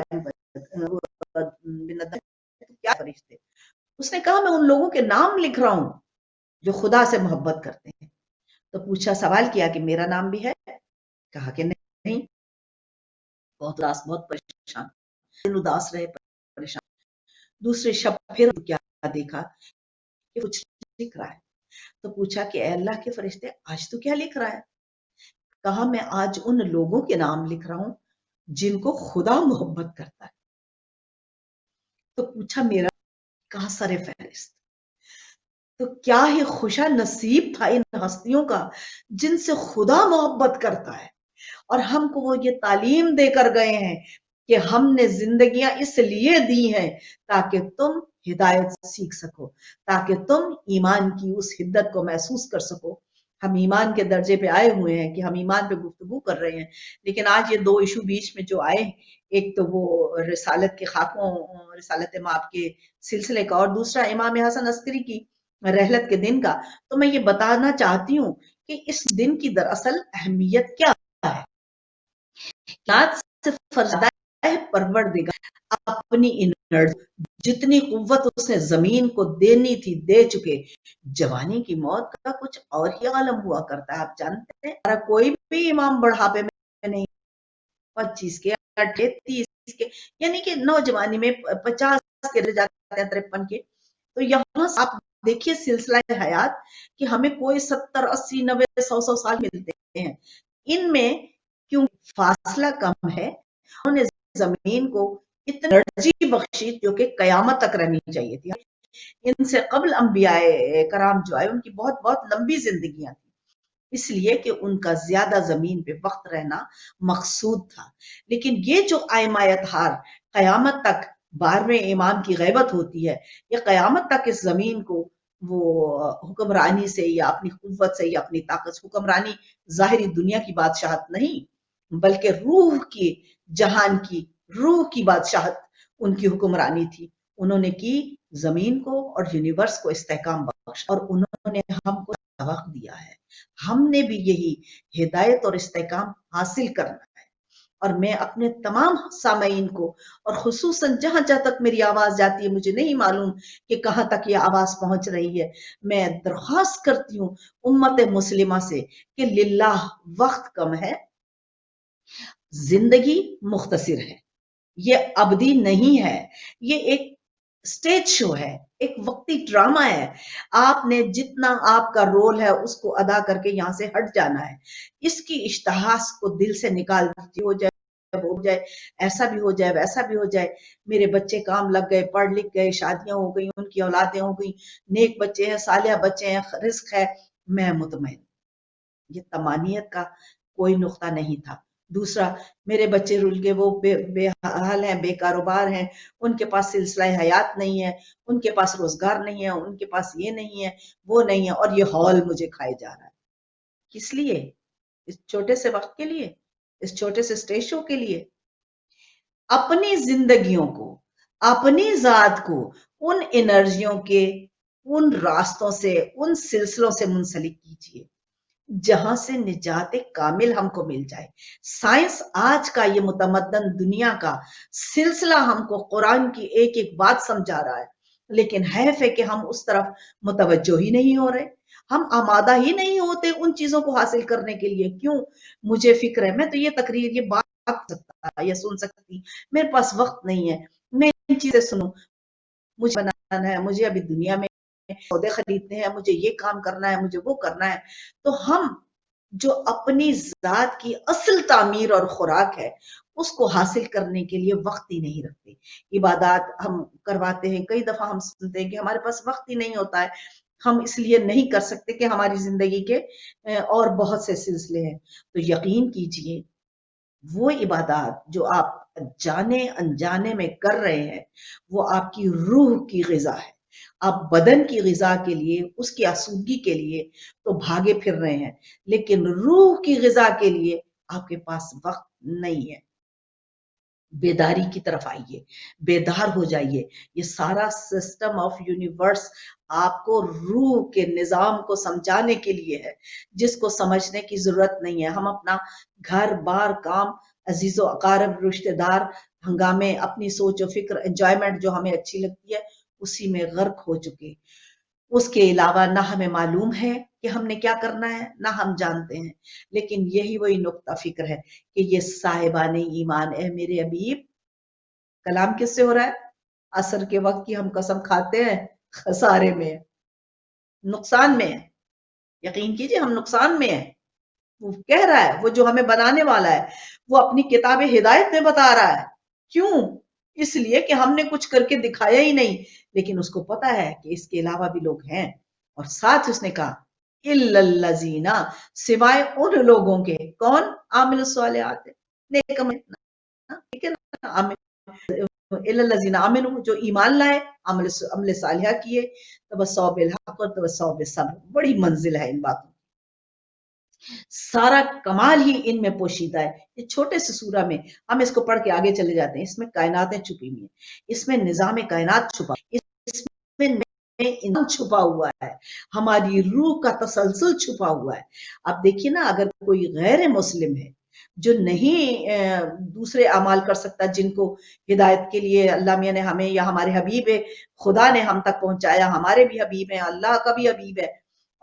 کیا فرشتے؟ اس نے کہا میں ان لوگوں کے نام لکھ رہا ہوں جو خدا سے محبت کرتے ہیں. تو پوچھا، سوال کیا کہ میرا نام بھی ہے؟ کہا کہ نہیں. بہت اداس، بہت پریشان، اداس رہے، پریشان. دوسرے شب پھر کیا دیکھا کہ کچھ لکھ رہا ہے. تو پوچھا کہ اے اللہ کے فرشتے آج تو کیا لکھ رہا ہے؟ کہا میں آج ان لوگوں کے نام لکھ رہا ہوں جن کو خدا محبت کرتا ہے. تو پوچھا میرا کہاں سر فہرست. تو کیا ہی خوشا نصیب تھا ان ہستیوں کا جن سے خدا محبت کرتا ہے، اور ہم کو وہ یہ تعلیم دے کر گئے ہیں کہ ہم نے زندگیاں اس لیے دی ہیں تاکہ تم ہدایت سیکھ سکو، تاکہ تم ایمان کی اس حدت کو محسوس کر سکو. ہم ایمان کے درجے پہ آئے ہوئے ہیں کہ ہم ایمان پہ گفتگو کر رہے ہیں، لیکن آج یہ دو ایشو بیچ میں جو آئے، ایک تو وہ رسالت کے خاکوں، رسالت مآب کے سلسلے کا، اور دوسرا امام حسن عسکری کی رحلت کے دن کا. تو میں یہ بتانا چاہتی ہوں کہ اس دن کی دراصل اہمیت کیا ہے. سے فرزادہ ہے پروردگار اپنی انرجی، جتنی قوت اس نے زمین کو دینی تھی دے چکے. جوانی کی موت کا کچھ اور ہی عالم ہوا کرتا ہے. آپ جانتے ہیں کوئی بھی امام بڑھاپے میں نہیں، 25 کے 30 کے، یعنی کہ نوجوانی میں 50 کے جاتے ہیں، 53 کے. تو یہاں آپ دیکھیے سلسلہ حیات کہ ہمیں کوئی 70 80 90 100 سال ملتے ہیں. ان میں کیوں فاصلہ کم ہے، انہوں نے زمین کو اتنی انرجی بخشی جو کہ قیامت تک رہنی چاہیے تھی. ان سے قبل انبیاء کرام جو آئے ان کی بہت بہت لمبی زندگیاں تھیں، اس لیے کہ ان کا زیادہ زمین پہ وقت رہنا مقصود تھا. لیکن یہ جو ائمہ اطہار قیامت تک 12ویں امام کی غیبت ہوتی ہے، یہ قیامت تک اس زمین کو وہ حکمرانی سے یا اپنی قوت سے یا اپنی طاقت سے، حکمرانی ظاہری دنیا کی بادشاہت نہیں بلکہ روح کی، جہان کی روح کی بادشاہت ان کی حکمرانی تھی. انہوں نے کی زمین کو اور یونیورس کو استحکام بخش، اور انہوں نے ہم کو سبق دیا ہے. ہم نے بھی یہی ہدایت اور استحکام حاصل کرنا ہے. اور میں اپنے تمام سامعین کو، اور خصوصاً جہاں جہاں تک میری آواز جاتی ہے، مجھے نہیں معلوم کہ کہاں تک یہ آواز پہنچ رہی ہے، میں درخواست کرتی ہوں امت مسلمہ سے کہ للہ وقت کم ہے، زندگی مختصر ہے، یہ ابدی نہیں ہے، یہ ایک سٹیج شو ہے، ایک وقتی ڈرامہ ہے. آپ نے جتنا آپ کا رول ہے اس کو ادا کر کے یہاں سے ہٹ جانا ہے. اس کی اشتہاس کو دل سے نکال دیجیے. ہو جائے ایسا بھی ہو جائے ویسا بھی ہو جائے، میرے بچے کام لگ گئے، پڑھ لکھ گئے، شادیاں ہو گئی، ان کی اولادیں ہو گئی، نیک بچے ہیں، صالح بچے ہیں، رزق ہے، میں مطمئن. یہ تمانیت کا کوئی نقطہ نہیں تھا. دوسرا، میرے بچے رول کے وہ بے حال ہیں، بے کاروبار ہیں، ان کے پاس سلسلہ حیات نہیں ہے، ان کے پاس روزگار نہیں ہے، ان کے پاس یہ نہیں ہے وہ نہیں ہے، اور یہ ہال مجھے کھائے جا رہا ہے. کس لیے؟ اس چھوٹے سے وقت کے لیے، اس چھوٹے سے سٹیج شو کے لیے. اپنی زندگیوں کو، اپنی ذات کو ان انرجیوں کے، ان راستوں سے، ان سلسلوں سے منسلک کیجیے جہاں سے نجات کامل ہم کو مل جائے. سائنس آج کا یہ متمدن دنیا کا سلسلہ ہم کو قرآن کی ایک ایک بات سمجھا رہا ہے، لیکن حیف ہے کہ ہم اس طرف متوجہ ہی نہیں ہو رہے، ہم آمادہ ہی نہیں ہوتے ان چیزوں کو حاصل کرنے کے لیے. کیوں؟ مجھے فکر ہے، میں تو یہ تقریر، یہ بات سکتا یا سن سکتی، میرے پاس وقت نہیں ہے میں ان چیزیں سنوں. مجھے بنانا ہے، مجھے ابھی دنیا میں سودے خریدنے ہیں، مجھے یہ کام کرنا ہے، مجھے وہ کرنا ہے. تو ہم جو اپنی ذات کی اصل تعمیر اور خوراک ہے اس کو حاصل کرنے کے لیے وقت ہی نہیں رکھتے. عبادات ہم کرواتے ہیں، کئی دفعہ ہم سنتے ہیں کہ ہمارے پاس وقت ہی نہیں ہوتا ہے. ہم اس لیے نہیں کر سکتے کہ ہماری زندگی کے اور بہت سے سلسلے ہیں. تو یقین کیجئے وہ عبادات جو آپ جانے انجانے میں کر رہے ہیں وہ آپ کی روح کی غذا ہے. آپ بدن کی غذا کے لیے، اس کی آسودگی کے لیے تو بھاگے پھر رہے ہیں، لیکن روح کی غذا کے لیے آپ کے پاس وقت نہیں ہے. بیداری کی طرف آئیے، بیدار ہو جائیے. یہ سارا سسٹم آف یونیورس آپ کو روح کے نظام کو سمجھانے کے لیے ہے، جس کو سمجھنے کی ضرورت نہیں ہے. ہم اپنا گھر بار کام، عزیز و اقارب، رشتہ دار، ہنگامے، اپنی سوچ و فکر، انجوائمنٹ جو ہمیں اچھی لگتی ہے اسی میں غرق ہو چکے. اس کے علاوہ نہ ہمیں معلوم ہے کہ ہم نے کیا کرنا ہے، نہ ہم جانتے ہیں. لیکن یہی وہی نقطہ فکر ہے کہ یہ صاحبان ایمان، اے میرے حبیب، کلام کس سے ہو رہا ہے؟ عصر کے وقت کی ہم قسم کھاتے ہیں خسارے میں، نقصان میں ہیں. یقین کیجئے ہم نقصان میں ہیں. وہ کہہ رہا ہے، وہ جو ہمیں بنانے والا ہے وہ اپنی کتاب ہدایت میں بتا رہا ہے. کیوں؟ اس لیے کہ ہم نے کچھ کر کے دکھایا ہی نہیں، لیکن اس کو پتا ہے کہ اس کے علاوہ بھی لوگ ہیں. اور ساتھ اس نے کہا الا الذین، سوائے ان لوگوں کے، کون؟ عامل الصالحات، نیک عمل، ٹھیک ہے نا، الا الذین آمنوا، جو ایمان لائے، عمل صالحہ کیے، تواصوا بالحق اور تواصوا بالصبر. بڑی منزل ہے ان باتوں، سارا کمال ہی ان میں پوشیدہ ہے. یہ چھوٹے سے سورہ میں ہم اس کو پڑھ کے آگے چلے جاتے ہیں. اس میں کائناتیں چھپی ہوئی ہیں، اس میں نظام کائنات چھپا، اس میں انسان چھپا ہوا ہے، ہماری روح کا تسلسل چھپا ہوا ہے. آپ دیکھیے نا، اگر کوئی غیر مسلم ہے جو نہیں دوسرے اعمال کر سکتا جن کو ہدایت کے لیے اللہ میاں نے ہمیں یا ہمارے حبیب خدا نے ہم تک پہنچایا، ہمارے بھی حبیب ہیں، اللہ کا بھی حبیب ہے،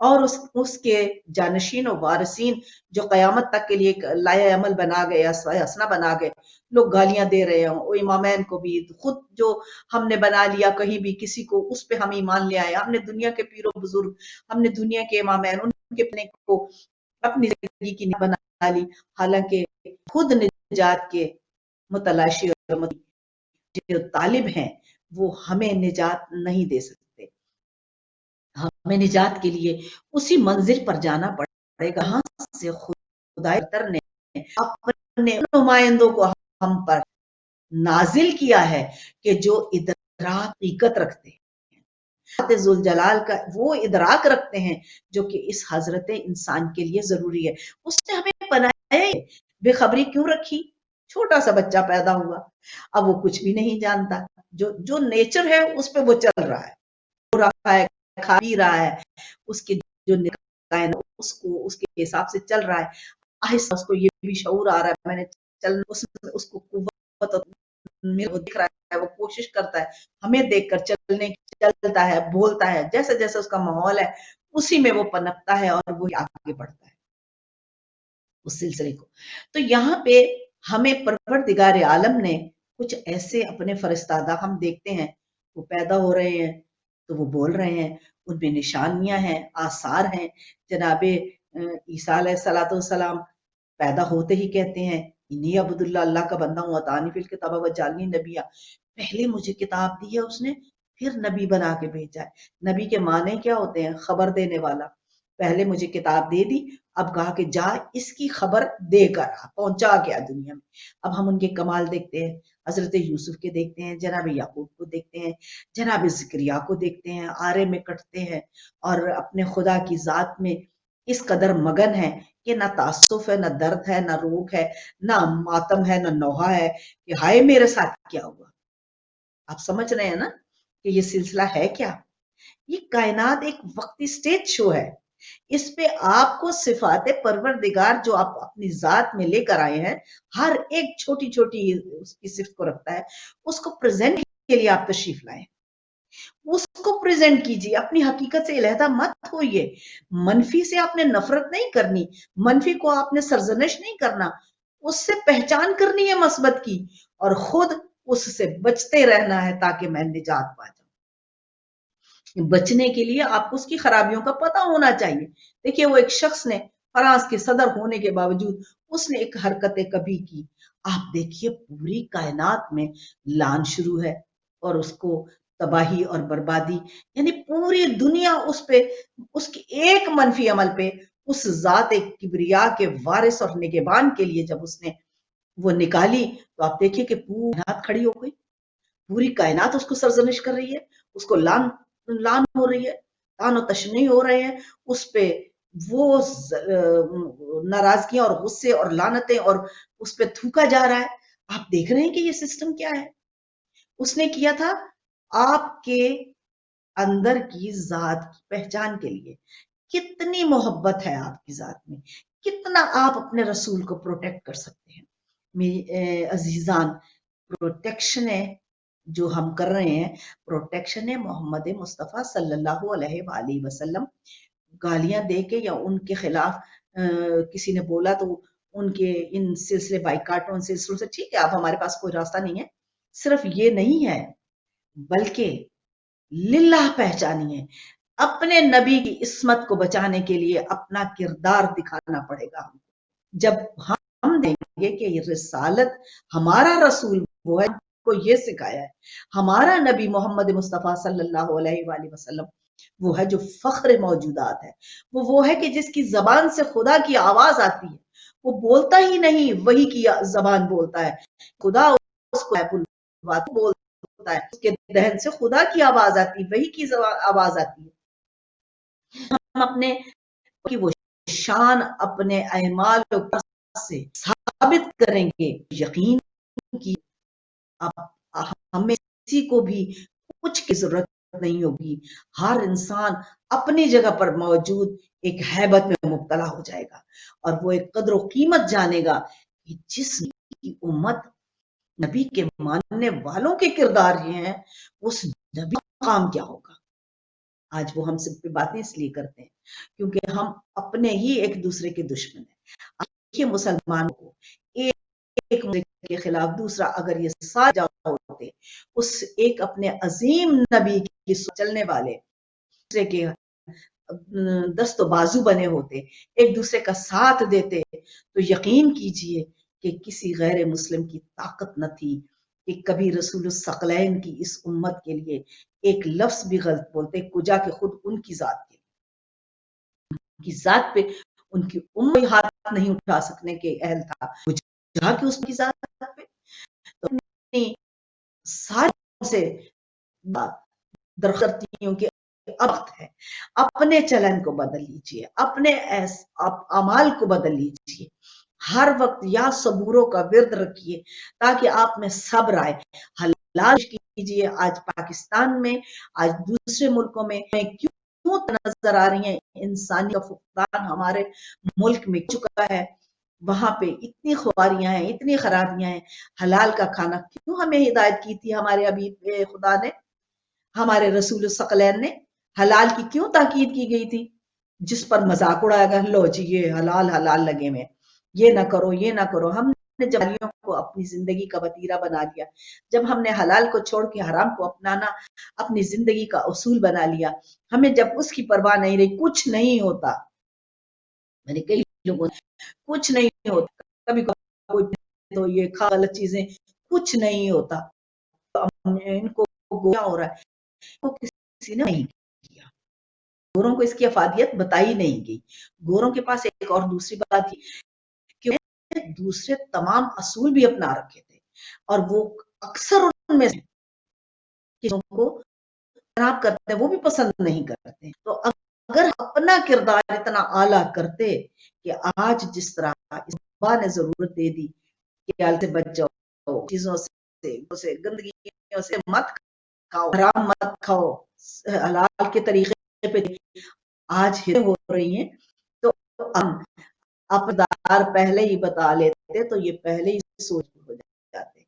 اور اس کے جانشین و وارثین جو قیامت تک کے لیے لائحہ عمل بنا گئے، حسنہ بنا گئے، لوگ گالیاں دے رہے ہوں، وہ امامین کو بھی خود جو ہم نے بنا لیا کہیں بھی کسی کو، اس پہ ہم ایمان لے آئے. ہم نے دنیا کے پیر و بزرگ، ہم نے دنیا کے امامین، ان کے اپنے کو اپنی زندگی کی بنا لی، حالانکہ خود نجات کے متلاشی اور جو طالب ہیں وہ ہمیں نجات نہیں دے سکتے. ہمیں نجات کے لیے اسی منزل پر جانا پڑے گا ہاں سے خدا نے اپنے نمائندوں کو ہم پر نازل کیا ہے کہ جو ادراک حقیقت رکھتے ہیں، ذوالجلال کا وہ ادراک رکھتے ہیں جو کہ اس حضرت انسان کے لیے ضروری ہے. اس نے ہمیں بنایا، بے خبری کیوں رکھی؟ چھوٹا سا بچہ پیدا ہوا، اب وہ کچھ بھی نہیں جانتا، جو نیچر ہے اس پہ وہ چل رہا ہے، ہو رہا ہے، کھا بھی رہا ہے، اس کے جو نکاح اس کو اس کے حساب سے چل رہا ہے. آہستہ اس کو یہ بھی شعور آ رہا ہے، میں نے چلنا، اس کو قوت دکھ رہا ہے، وہ کوشش کرتا ہے ہمیں دیکھ کر چلنے، چلتا ہے، بولتا ہے، جیسے جیسے اس کا ماحول ہے اسی میں وہ پنپتا ہے اور وہ آگے بڑھتا ہے اس سلسلے کو. تو یہاں پہ ہمیں پروردگار عالم نے کچھ ایسے اپنے فرستادہ ہم دیکھتے ہیں، وہ پیدا ہو رہے ہیں تو وہ بول رہے ہیں، ان میں نشانیاں ہیں، آثار ہیں. جناب عیسیٰ علیہ السلام پیدا ہوتے ہی کہتے ہیں انی عبد اللہ، اللہ کا بندہ ہوں، اتانی فی الکتاب وجعلنی نبیا. پہلے مجھے کتاب دی ہے اس نے، پھر نبی بنا کے بھیجا ہے. نبی کے معنی کیا ہوتے ہیں؟ خبر دینے والا. پہلے مجھے کتاب دے دی، اب کہا کہ جا اس کی خبر دے کر پہنچا گیا دنیا میں. اب ہم ان کے کمال دیکھتے ہیں، حضرت یوسف کے دیکھتے ہیں، جناب یعقوب کو دیکھتے ہیں، جناب زکریا کو دیکھتے ہیں، آرے میں کٹتے ہیں اور اپنے خدا کی ذات میں اس قدر مگن ہے کہ نہ تعصف ہے، نہ درد ہے، نہ روگ ہے، نہ ماتم ہے، نہ نوحہ ہے کہ ہائے میرے ساتھ کیا ہوا. آپ سمجھ رہے ہیں نا کہ یہ سلسلہ ہے کیا؟ یہ کائنات ایک وقتی سٹیج شو ہے. اس پہ آپ کو صفات پروردگار جو آپ اپنی ذات میں لے کر آئے ہیں، ہر ایک چھوٹی چھوٹی اس کی صفت کو رکھتا ہے، اس کو پریزنٹ کے لیے آپ تشریف لائیں، اس کو پریزنٹ کیجیے. اپنی حقیقت سے علیحدہ مت ہوئیے، منفی سے آپ نے نفرت نہیں کرنی، منفی کو آپ نے سرزنش نہیں کرنا، اس سے پہچان کرنی ہے مثبت کی، اور خود اس سے بچتے رہنا ہے تاکہ میں نجات پا جاؤں. بچنے کے لیے آپ کو اس کی خرابیوں کا پتہ ہونا چاہیے. دیکھیے وہ ایک شخص نے فرانس کے صدر ہونے کے باوجود اس نے ایک حرکت کبھی کی. آپ دیکھیے پوری کائنات میں لان شروع ہے اور اس کو تباہی اور بربادی، یعنی پوری دنیا اس پہ، اس کے ایک منفی عمل پہ، اس ذات کبریا کے وارث اور نگہبان کے لیے جب اس نے وہ نکالی تو آپ دیکھیے کہ پوری کائنات کھڑی ہو گئی، پوری کائنات اس کو سرزنش کر رہی ہے، اس کو لان ہو رہی ہے، تان و تشنیع ہو رہے ہیں اس پہ، وہ ناراضگیاں اور غصے اور لعنتیں اور اس پہ تھوکا جا رہا ہے. آپ دیکھ رہے ہیں کہ یہ سسٹم کیا ہے. اس نے کیا تھا آپ کے اندر کی ذات کی پہچان کے لیے. کتنی محبت ہے آپ کی ذات میں، کتنا آپ اپنے رسول کو پروٹیکٹ کر سکتے ہیں. میری عزیزان، پروٹیکشن ہے جو ہم کر رہے ہیں، پروٹیکشن ہے محمد مصطفیٰ صلی اللہ علیہ وآلہ وسلم. گالیاں دے کے یا ان کے خلاف کسی نے بولا تو ان کے ان سلسلے بائیکاٹ، ان سلسلوں سے ٹھیک ہے، اب ہمارے پاس کوئی راستہ نہیں ہے. صرف یہ نہیں ہے بلکہ للہ پہچانیے، اپنے نبی کی عصمت کو بچانے کے لیے اپنا کردار دکھانا پڑے گا. جب ہم دیں گے کہ یہ رسالت ہمارا رسول وہ ہے کو یہ سکھایا ہے، ہمارا نبی محمد مصطفیٰ صلی اللہ علیہ وآلہ وسلم وہ ہے جو فخر موجودات ہے، وہ ہے کہ جس کی زبان سے خدا کی آواز آتی ہے، وہ بولتا ہی نہیں وہی کی زبان بولتا ہے، خدا اس کو بات بولتا ہے، اس کے دہن سے خدا کی آواز آتی ہے، وہی کی آواز آتی ہے۔ ہم اپنے کی وہ شان اپنے اعمال سے ثابت کریں گے، یقین کی ہمیں کسی کو بھی کچھ کی ضرورت نہیں ہوگی، ہر انسان اپنی جگہ پر موجود ایک ہیبت میں مبتلا ہو جائے گا، اور وہ ایک قدر و قیمت جانے گا کہ جس کی امت نبی کے ماننے والوں کے کردار یہ ہیں، اس نبی کا کام کیا ہوگا۔ آج وہ ہم سب پہ باتیں اس لیے کرتے ہیں کیونکہ ہم اپنے ہی ایک دوسرے کے دشمن ہیں۔ دیکھیے مسلمانوں کو ایک کے خلاف دوسرا اگر یہ ساتھ جاؤ ہوتے، اس ایک اپنے عظیم نبی کی چلنے والے دوسرے کے دست و بازو بنے ہوتے، ایک دوسرے کا ساتھ دیتے، تو یقین کیجئے کہ کسی غیر مسلم کی طاقت نہ تھی کہ کبھی رسول الثقلین کی اس امت کے لیے ایک لفظ بھی غلط بولتے، کجا کہ خود ان کی ذات پہ ان کی امت ہاتھ نہیں اٹھا سکنے کے اہل تھا، جہاں کہ اس کی ذات پہ تو سارے سے درختی ہوں کہ وقت ہے اپنے چلن کو بدل لیجئے، اپنے اعمال کو بدل لیجئے، ہر وقت یا صبوروں کا ورد رکھیے تاکہ آپ میں صبر آئے، حلال کیجئے۔ آج پاکستان میں، آج دوسرے ملکوں میں کیوں نظر آ رہی ہیں انسانی فقدان ہمارے ملک میں چکا ہے، وہاں پہ اتنی خواریاں ہیں، اتنی خرابیاں ہیں، حلال کا کھانا کیوں ہمیں ہدایت کی تھی ہمارے حبیب خدا نے، ہمارے رسول الثقلین نے، حلال کی کیوں تاکید کی گئی تھی؟ جس پر مذاق اڑایا گیا، لو جی یہ حلال حلال لگے میں، یہ نہ کرو یہ نہ کرو۔ ہم نے جالیوں کو اپنی زندگی کا وتیرہ بنا لیا، جب ہم نے حلال کو چھوڑ کے حرام کو اپنانا اپنی زندگی کا اصول بنا لیا، ہمیں جب اس کی پرواہ نہیں رہی، کچھ نہیں ہوتا، میں نے کئی لوگوں کچھ نہیں ہوتا، کبھی کوئی تو یہ کھا غلط چیزیں، کچھ نہیں ہوتا، ان کو گویا ہو رہا ہے، وہ کسی نے نہیں کیا، گوروں کو اس کی افادیت بتائی نہیں گئی۔ گوروں کے پاس ایک اور دوسری بات کہ دوسرے تمام اصول بھی اپنا رکھے تھے، اور وہ اکثر ان میں سے کسوں کو خراب کرتے ہیں، وہ بھی پسند نہیں کرتے۔ تو اگر اپنا کردار اتنا اعلیٰ کرتے کہ آج جس طرح اس بابا نے ضرورت دے دی کہ حال سے بچ جاؤ، چیزوں سے گندگیوں سے مت کھاؤ، حرام مت کھاؤ، حلال کے طریقے پہ آج ہو رہی ہیں، تو ہم اپدار پہلے ہی بتا لیتے تو یہ پہلے ہی سوچ ہو جاتے،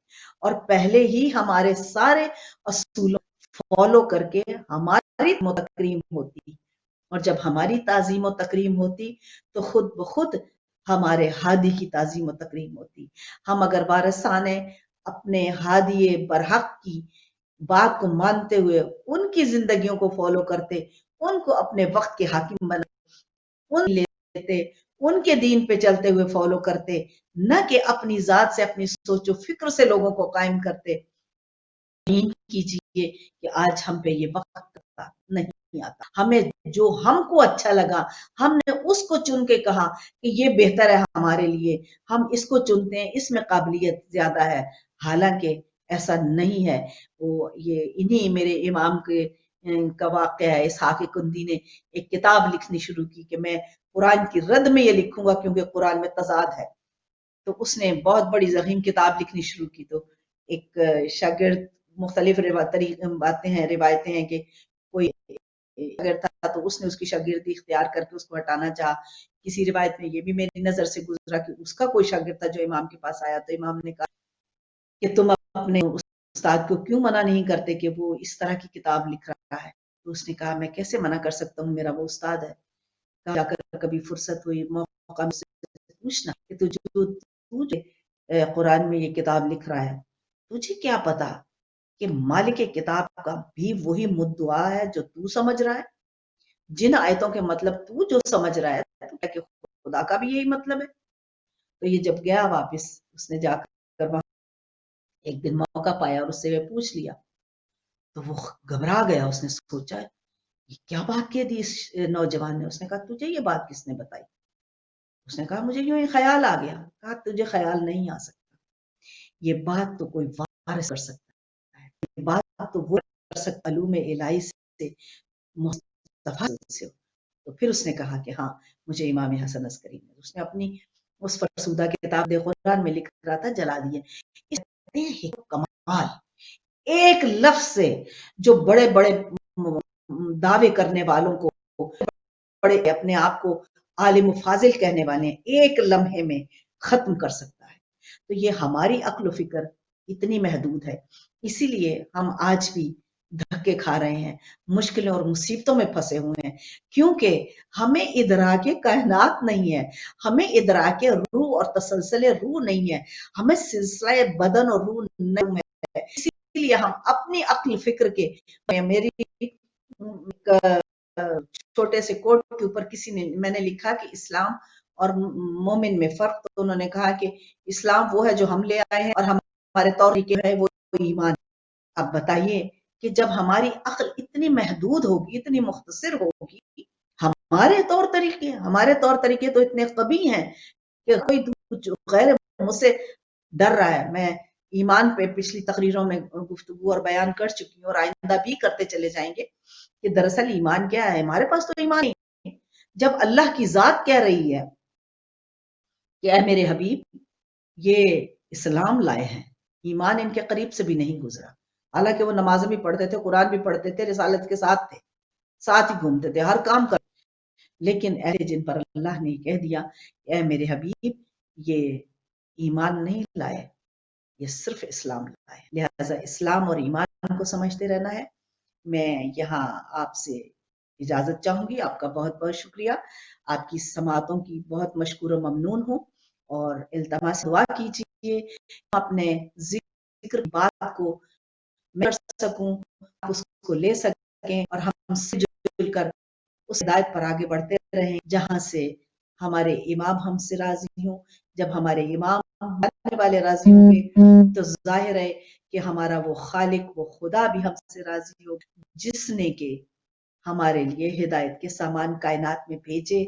اور پہلے ہی ہمارے سارے اصولوں فالو کر کے ہماری تکریم ہوتی، اور جب ہماری تعظیم و تکریم ہوتی تو خود بخود ہمارے ہادی کی تعظیم و تکریم ہوتی۔ ہم اگر وارثانے اپنے ہادی برحق کی بات کو مانتے ہوئے ان کی زندگیوں کو فالو کرتے، ان کو اپنے وقت کے حاکم بنا ان لیتے، ان کے دین پہ چلتے ہوئے فالو کرتے، نہ کہ اپنی ذات سے اپنی سوچ و فکر سے لوگوں کو قائم کرتے۔ یقین کیجئے کہ آج ہم پہ یہ وقت نہیں آتا، ہمیں جو ہم کو اچھا لگا ہم نے اس کو چن کے کہا کہ یہ بہتر ہے ہمارے لیے، ہم اس کو چنتے ہیں، اس میں قابلیت زیادہ ہے، حالانکہ ایسا نہیں ہے۔ وہ یہ انہی میرے امام کا واقعہ ہے، اسحاق کندی نے ایک کتاب لکھنی شروع کی کہ میں قرآن کی رد میں یہ لکھوں گا کیونکہ قرآن میں تضاد ہے، تو اس نے بہت بڑی ضخیم کتاب لکھنی شروع کی، تو ایک شاگرد مختلف باتیں ہیں، روایتیں ہیں کہ کوئی اگر تھا تو اس نے اس کی شاگردی اختیار کر کے اس کو ہٹانا چاہا، کسی روایت میں یہ بھی میری نظر سے گزرا کہ اس کا کوئی شاگرد تھا جو امام کے پاس آیا تو امام نے کہا کہ تم اپنے استاد کو کیوں منع نہیں کرتے کہ وہ اس طرح کی کتاب لکھ رہا ہے، تو اس نے کہا میں کیسے منع کر سکتا ہوں، میرا وہ استاد ہے، جا کر کبھی فرصت ہوئی موقع سے پوچھنا کہ تجھے قرآن میں یہ کتاب لکھ رہا ہے، تجھے کیا پتا کہ مالک کتاب کا بھی وہی مدعا ہے جو تو سمجھ رہا ہے، جن آیتوں کے مطلب تو جو سمجھ رہا ہے کہ خدا کا بھی یہی مطلب ہے، تو یہ جب گیا واپس، اس نے جا کر وہاں ایک دن موقع پایا اور اس سے پوچھ لیا، تو وہ گھبرا گیا. اس نے سوچا یہ کیا بات کہہ دی اس نوجوان نے. اس نے کہا تجھے یہ بات کس نے بتائی؟ اس نے کہا مجھے یوں ہی خیال آ گیا. کہا تجھے خیال نہیں آ سکتا، یہ بات تو کوئی وارث کر سکتا ہے، یہ بات تو وہ کر سکتا علوم الہی سے مصطفیٰ سے. تو پھر اس نے کہا کہ ہاں مجھے امام حسن عسکری نے. اس نے اپنی اس فرسودہ کتاب قرآن میں لکھ رہا تھا جلا دیے. اس کمال ایک لفظ سے جو بڑے بڑے دعوے کرنے والوں کو، بڑے اپنے آپ کو عالم و فاضل کہنے والے ایک لمحے میں ختم کر سکتا ہے. تو یہ ہماری عقل و فکر اتنی محدود ہے، اسی لیے ہم آج بھی دھکے کھا رہے ہیں، مشکلوں اور مصیبتوں میں پھنسے ہوئے ہیں، کیونکہ ہمیں ادراک کائنات نہیں ہے، ہمیں ادراک روح اور تسلسل روح نہیں ہے، ہمیں سلسلہ بدن اور روح نہیں ہے. اسی لیے ہم اپنی عقل فکر کے، میری چھوٹے سے کوٹ کے اوپر میں نے لکھا کہ اسلام اور مومن میں فرق، تو انہوں نے کہا کہ اسلام وہ ہے جو ہم لے آئے ہیں اور ہمارے طور طریقے ہے وہ ایمان. اب بتائیے کہ جب ہماری عقل اتنی محدود ہوگی، اتنی مختصر ہوگی، ہمارے طور طریقے تو اتنے قبیح ہیں کہ کوئی غیر مجھ سے ڈر رہا ہے. میں ایمان پہ پچھلی تقریروں میں گفتگو اور بیان کر چکی ہوں اور آئندہ بھی کرتے چلے جائیں گے کہ دراصل ایمان کیا ہے. ہمارے پاس تو ایمان نہیں. جب اللہ کی ذات کہہ رہی ہے کہ اے میرے حبیب یہ اسلام لائے ہیں، ایمان ان کے قریب سے بھی نہیں گزرا. حالانکہ وہ نمازیں بھی پڑھتے تھے، قرآن بھی پڑھتے تھے، رسالت کے ساتھ تھے، ساتھ ہی گھومتے تھے، ہر کام کرتے، لیکن ایسے جن پر اللہ نے کہہ دیا اے میرے حبیب یہ ایمان نہیں لائے، یہ صرف اسلام لائے. لہذا اسلام اور ایمان کو سمجھتے رہنا ہے. میں یہاں آپ سے اجازت چاہوں گی. آپ کا بہت بہت شکریہ، آپ کی سماعتوں کی بہت مشکور و ممنون ہوں، اور التماس دعا کیجیے اپنے ذکر بات کو میں کر سکوں، آپ اس کو لے سکیں اور ہم سے جل کر اس ہدایت پر آگے بڑھتے رہیں جہاں سے ہمارے امام ہم سے راضی ہوں. جب ہمارے امام ماننے والے راضی ہوں گے تو ظاہر ہے کہ ہمارا وہ خالق، وہ خدا بھی ہم سے راضی ہو جس نے کہ ہمارے لیے ہدایت کے سامان کائنات میں بھیجے،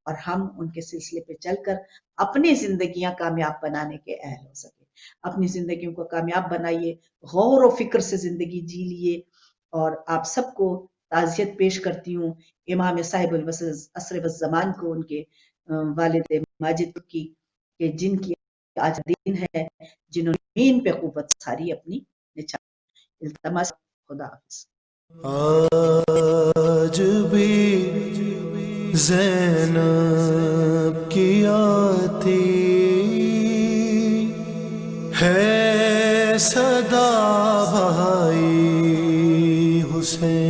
اور ہم ان کے سلسلے پہ چل کر اپنی زندگیاں کامیاب بنانے کے اہل ہو سکے. اپنی زندگیوں کو کامیاب بنائیے، غور و فکر سے زندگی جی لیے. اور آپ سب کو تعزیت پیش کرتی ہوں امام صاحب العصر والزمان کو، ان کے والد ماجد کی، کہ جن کی آج دن ہے، جنہوں نے زمین پہ قوت ساری اپنی نچا. التماس. خدا حافظ. آج بھی زینب کی آتی ہے صدا بھائی حسین